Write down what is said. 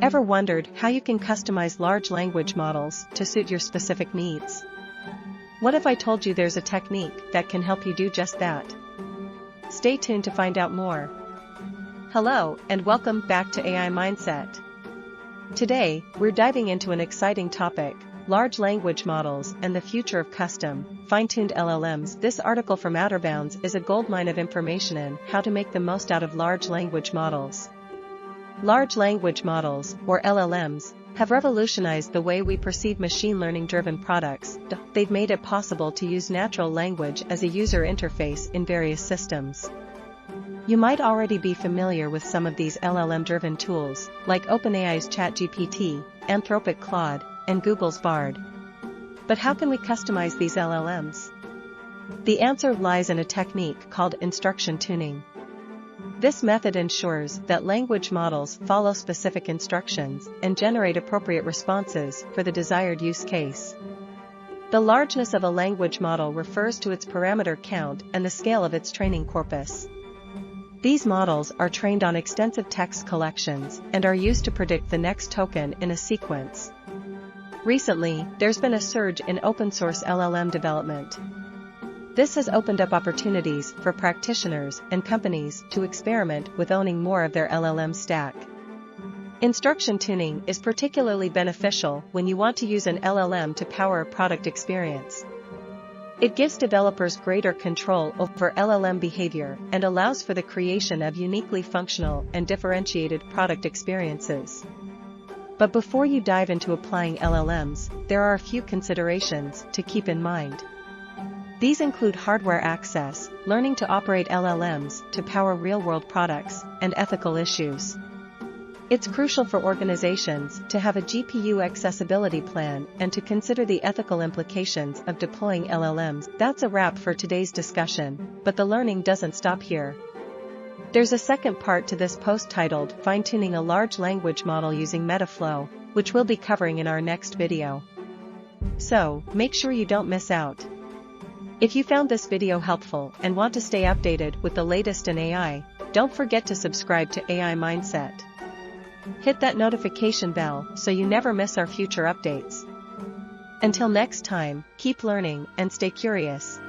Ever wondered how you can customize large language models to suit your specific needs? What if I told you there's a technique that can help you do just that? Stay tuned to find out more. Hello, and welcome back to AI Mindset. Today, we're diving into an exciting topic: large language models and the future of custom, fine-tuned LLMs. This article from Outer Bounds is a goldmine of information on how to make the most out of large language models. Large language models, or LLMs, have revolutionized the way we perceive machine learning-driven products. They've made it possible to use natural language as a user interface in various systems. You might already be familiar with some of these LLM-driven tools, like OpenAI's ChatGPT, Anthropic Claude, and Google's Bard. But how can we customize these LLMs? The answer lies in a technique called instruction tuning. This method ensures that language models follow specific instructions and generate appropriate responses for the desired use case. The largeness of a language model refers to its parameter count and the scale of its training corpus. These models are trained on extensive text collections and are used to predict the next token in a sequence. Recently, there's been a surge in open-source LLM development. This has opened up opportunities for practitioners and companies to experiment with owning more of their LLM stack. Instruction tuning is particularly beneficial when you want to use an LLM to power a product experience. It gives developers greater control over LLM behavior and allows for the creation of uniquely functional and differentiated product experiences. But before you dive into applying LLMs, there are a few considerations to keep in mind. These include hardware access, learning to operate LLMs to power real-world products, and ethical issues. It's crucial for organizations to have a GPU accessibility plan and to consider the ethical implications of deploying LLMs. That's a wrap for today's discussion, but the learning doesn't stop here. There's a second part to this post titled Fine-Tuning a Large Language Model Using Metaflow, which we'll be covering in our next video. So, make sure you don't miss out. If you found this video helpful and want to stay updated with the latest in AI, don't forget to subscribe to AI Mindset. Hit that notification bell so you never miss our future updates. Until next time, keep learning and stay curious.